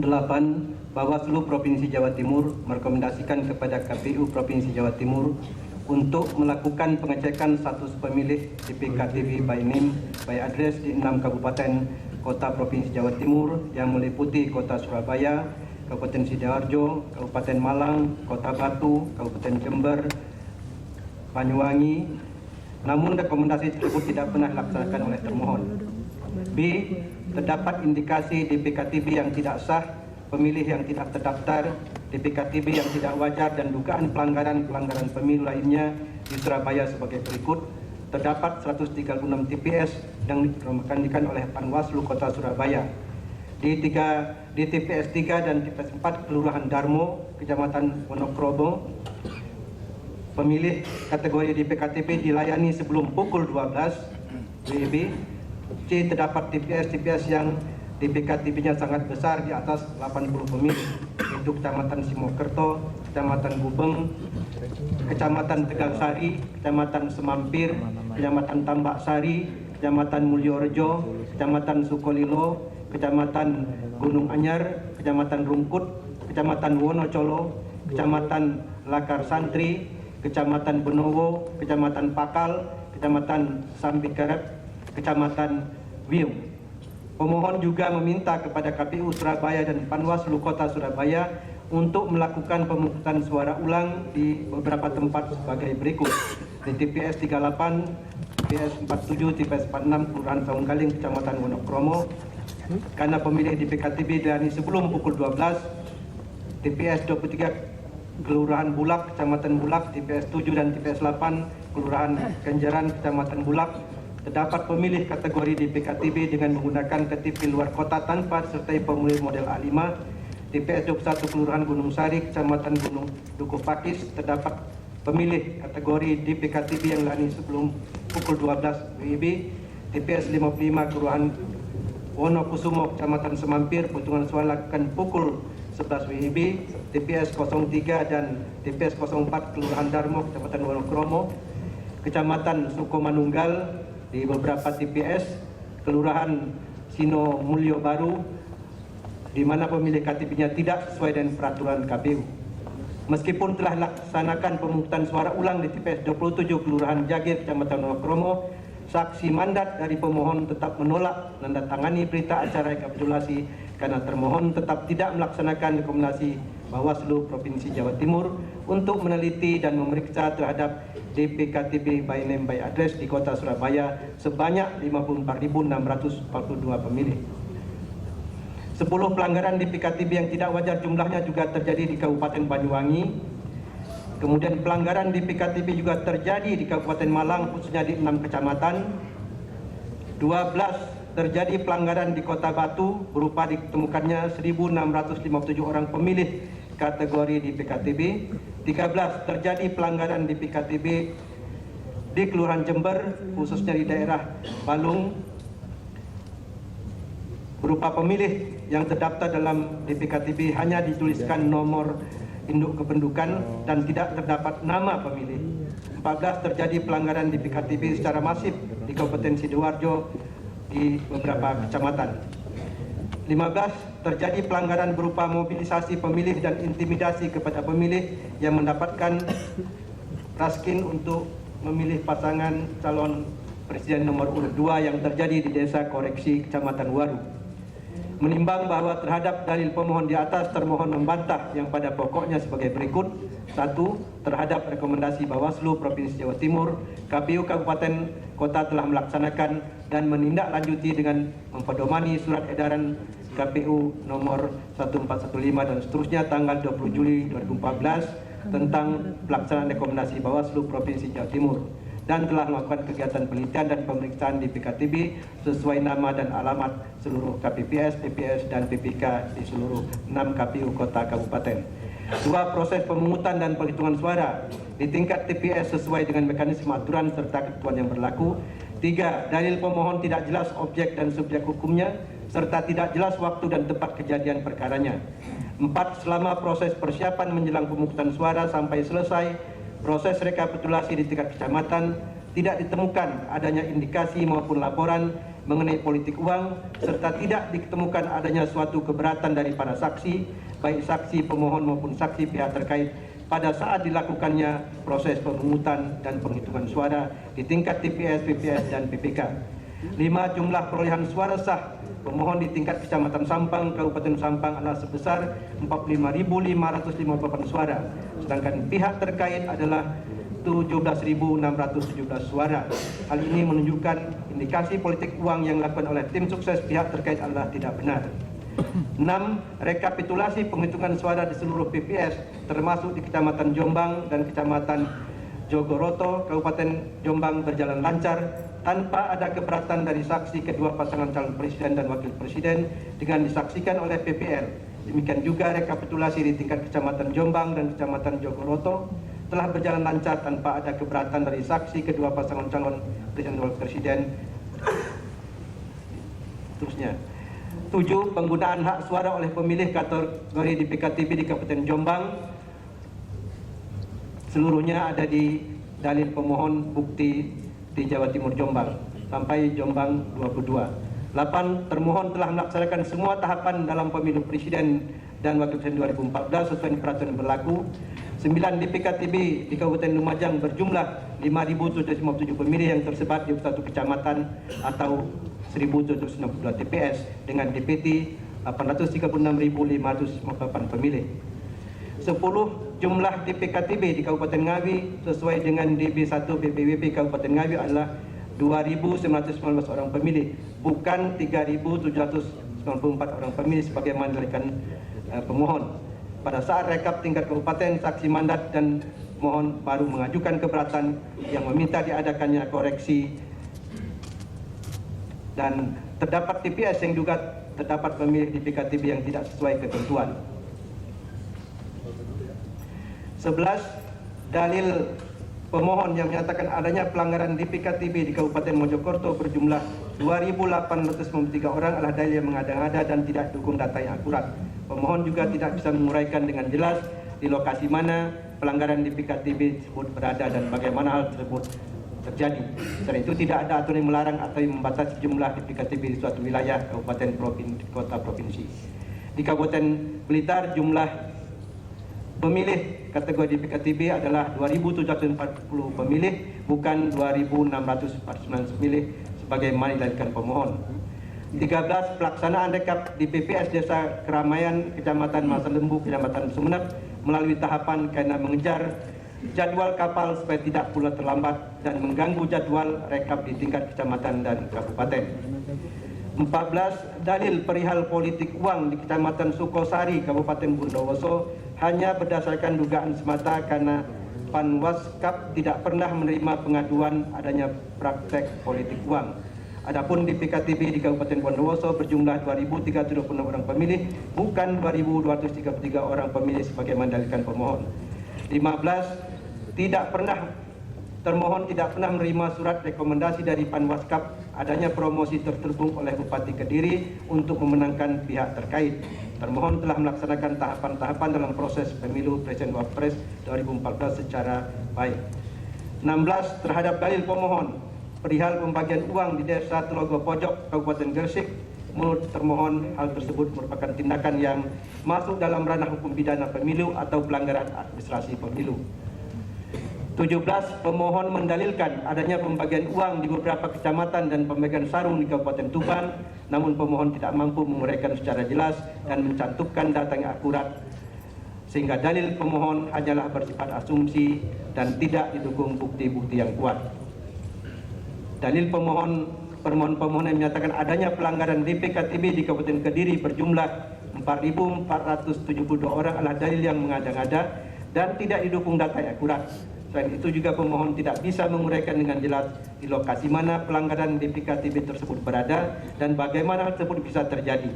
8. Bawaslu Provinsi Jawa Timur merekomendasikan kepada KPU Provinsi Jawa Timur untuk melakukan pengecekan status pemilih DPKTB by name by address di 6 kabupaten kota Provinsi Jawa Timur yang meliputi Kota Surabaya, Kabupaten Sidoarjo, Kabupaten Malang, Kota Batu, Kabupaten Jember, Banyuwangi. Namun rekomendasi tersebut tidak pernah dilaksanakan oleh termohon. B. Terdapat indikasi DPKTB yang tidak sah, pemilih yang tidak terdaftar, DPKTB yang tidak wajar, dan dugaan pelanggaran pemilu lainnya di Surabaya sebagai berikut. Terdapat 136 TPS yang direkomendasikan oleh Panwaslu Kota Surabaya. Di TPS 3 dan TPS 4 Kelurahan Darmo, Kecamatan Wonokromo, pemilih kategori DPKTB dilayani sebelum pukul 12 WIB. C. Terdapat TPS yang DPKTB-nya sangat besar di atas 80 pemilih, yaitu Kecamatan Simokerto, Kecamatan Gubeng, Kecamatan Tegalsari, Kecamatan Semampir, Kecamatan Tambak Sari, Kecamatan Mulyorejo, Kecamatan Sukolilo, Kecamatan Gunung Anyar, Kecamatan Rungkut, Kecamatan Wonocolo, Kecamatan Lakar Santri, Kecamatan Benowo, Kecamatan Pakal, Kecamatan Sambikarep, Kecamatan Wiyung. Pemohon juga meminta kepada KPU Surabaya dan Panwaslu Kota Surabaya untuk melakukan pemungutan suara ulang di beberapa tempat sebagai berikut. Di TPS 38, TPS 47, TPS 46, Kelurahan Saunggaling, Kecamatan Wonokromo, karena pemilih DPKTB dilayani sebelum pukul 12. TPS 23, Kelurahan Bulak, Kecamatan Bulak, TPS 7 dan TPS 8, Kelurahan Kenjeran, Kecamatan Bulak, terdapat pemilih kategori DPKTB dengan menggunakan KTP luar kota tanpa disertai formulir model A5. TPS 21 Kelurahan Gunung Sari, Kecamatan Gunung Dukuh Pakis, terdapat pemilih kategori DPKTB yang dilayani sebelum pukul 12 WIB. TPS 55 Kelurahan Wonokusumo, Kecamatan Semampir, penghitungan suara dilakukan pukul 11 WIB. TPS 03 dan TPS 04 Kelurahan Darmo, Kecamatan Wonokromo, Kecamatan Sukomanunggal, di beberapa TPS Kelurahan Sino Mulyo Baru, di mana pemilih KTP-nya tidak sesuai dengan peraturan KPU. Meskipun telah dilaksanakan pemungutan suara ulang di TPS 27 Kelurahan Jagir, Kecamatan Wonokromo, saksi mandat dari pemohon tetap menolak menandatangani berita acara rekapitulasi karena termohon tetap tidak melaksanakan rekomendasi Bawaslu Provinsi Jawa Timur untuk meneliti dan memeriksa terhadap DPKTB by name by address di Kota Surabaya sebanyak 54.642 pemilih. 10 pelanggaran DPKTB yang tidak wajar jumlahnya juga terjadi di Kabupaten Banyuwangi. Kemudian pelanggaran DPKTB juga terjadi di Kabupaten Malang, khususnya di 6 kecamatan. 12 terjadi pelanggaran di Kota Batu berupa ditemukannya 1.657 orang pemilih kategori DPKTB. 13 terjadi pelanggaran DPKTB di Kelurahan Jember, khususnya di daerah Balung, berupa pemilih yang terdaftar dalam DPKTB hanya dituliskan nomor induk kependudukan dan tidak terdapat nama pemilih. 14 terjadi pelanggaran DPKTB secara masif di Kabupaten Sidoarjo di beberapa kecamatan. 15 terjadi pelanggaran berupa mobilisasi pemilih dan intimidasi kepada pemilih yang mendapatkan raskin untuk memilih pasangan calon presiden nomor urut 2 yang terjadi di Desa Koreksi, Kecamatan Waru. Menimbang bahwa terhadap dalil pemohon di atas, termohon membantah yang pada pokoknya sebagai berikut. 1. Terhadap rekomendasi Bawaslu Provinsi Jawa Timur, KPU Kabupaten Kota telah melaksanakan dan menindaklanjuti dengan mempedomani surat edaran KPU nomor 1415 dan seterusnya tanggal 20 Juli 2014 tentang pelaksanaan rekomendasi Bawaslu Provinsi Jawa Timur, dan telah melakukan kegiatan penelitian dan pemeriksaan di PKTB sesuai nama dan alamat seluruh KPPS, PPS, dan PPK di seluruh 6 KPU Kota Kabupaten. 2. Proses pemungutan dan penghitungan suara di tingkat TPS sesuai dengan mekanisme aturan serta ketentuan yang berlaku. 3. Dalil pemohon tidak jelas objek dan subjek hukumnya serta tidak jelas waktu dan tempat kejadian perkaranya. 4. Selama proses persiapan menjelang pemungutan suara sampai selesai proses rekapitulasi di tingkat kecamatan, tidak ditemukan adanya indikasi maupun laporan mengenai politik uang serta tidak ditemukan adanya suatu keberatan dari para saksi, baik saksi pemohon maupun saksi pihak terkait pada saat dilakukannya proses pemungutan dan penghitungan suara di tingkat TPS, PPS, dan PPK. 5. Jumlah perolehan suara sah pemohon di tingkat Kecamatan Sampang, Kabupaten Sampang adalah sebesar 45.558 suara, sedangkan pihak terkait adalah 17.617 suara. Hal ini menunjukkan indikasi politik uang yang dilakukan oleh tim sukses pihak terkait adalah tidak benar. 6. Rekapitulasi penghitungan suara di seluruh PPS termasuk di Kecamatan Jombang dan Kecamatan Jogoroto, Kabupaten Jombang berjalan lancar tanpa ada keberatan dari saksi kedua pasangan calon presiden dan wakil presiden dengan disaksikan oleh PPL. Demikian juga rekapitulasi di tingkat Kecamatan Jombang dan Kecamatan Jogoroto telah berjalan lancar tanpa ada keberatan dari saksi kedua pasangan calon presiden dan wakil presiden. Terusnya. 7. Penggunaan hak suara oleh pemilih kategori di PKTB di Kabupaten Jombang seluruhnya ada di dalil pemohon bukti di Jawa Timur Jombang sampai Jombang 22. 8. Termohon telah melaksanakan semua tahapan dalam pemilu presiden dan wakil presiden 2014 sesuai peraturan yang berlaku. 9. Di PKTB di Kabupaten Lumajang berjumlah 5.757 pemilih yang tersebar di 1 kecamatan atau 1.762 TPS dengan DPT 836.558 pemilih. 10. Jumlah di PKTB di Kabupaten Ngawi sesuai dengan DB1 BPWP Kabupaten Ngawi adalah 2.919 orang pemilih, bukan 3.794 orang pemilih sebagaimana dilakukan pemohon. Pada saat rekap tingkat kabupaten, saksi mandat dan mohon baru mengajukan keberatan yang meminta diadakannya koreksi dan terdapat TPS yang juga terdapat pemilih di PKTB yang tidak sesuai ketentuan. 11. Dalil pemohon yang menyatakan adanya pelanggaran di PKTB di Kabupaten Mojokerto berjumlah 2.893 orang adalah dalil yang mengada-ngada dan tidak dukung data yang akurat. Pemohon juga tidak bisa menguraikan dengan jelas di lokasi mana pelanggaran di PKTB tersebut berada dan bagaimana hal tersebut terjadi. Selain itu tidak ada aturan yang melarang atau yang membatasi jumlah di PKTB di suatu wilayah, kabupaten, provinsi, kota, provinsi. Di Kabupaten Blitar jumlah pemilih kategori PKTB adalah 2.740 pemilih, bukan 2.649 pemilih sebagaimana dilakukan pemohon. 13. Pelaksanaan rekap di PPS Desa Keramaian, Kecamatan Masa Lembu, Kecamatan Sumeneb melalui tahapan karena mengejar jadwal kapal supaya tidak pula terlambat dan mengganggu jadwal rekap di tingkat kecamatan dan kabupaten. 14. Dalil perihal politik uang di Kecamatan Sukosari, Kabupaten Bondowoso hanya berdasarkan dugaan semata karena Panwaskap tidak pernah menerima pengaduan adanya praktek politik uang. Adapun di PKTB di Kabupaten Bondowoso berjumlah 2.326 orang pemilih, bukan 2.233 orang pemilih sebagaimana dalilkan pemohon. 15. Termohon tidak pernah menerima surat rekomendasi dari Panwaskap adanya promosi terselubung oleh Bupati Kediri untuk memenangkan pihak terkait. Termohon telah melaksanakan tahapan-tahapan dalam proses pemilu Presiden Wapres 2014 secara baik. 16. Terhadap dalil pemohon perihal pembagian uang di Desa Telogo Pojok, Kabupaten Gresik, menurut termohon hal tersebut merupakan tindakan yang masuk dalam ranah hukum pidana pemilu atau pelanggaran administrasi pemilu. 17. Pemohon mendalilkan adanya pembagian uang di beberapa kecamatan dan pembagian sarung di Kabupaten Tuban, namun pemohon tidak mampu menguraikan secara jelas dan mencantumkan data yang akurat, sehingga dalil pemohon hanyalah bersifat asumsi dan tidak didukung bukti-bukti yang kuat. Dalil permohonan yang menyatakan adanya pelanggaran di PKTB di Kabupaten Kediri berjumlah 4.472 orang adalah dalil yang mengada-ngada dan tidak didukung data yang akurat. Selain itu juga pemohon tidak bisa menguraikan dengan jelas di lokasi mana pelanggaran di PKTB tersebut berada dan bagaimana hal tersebut bisa terjadi.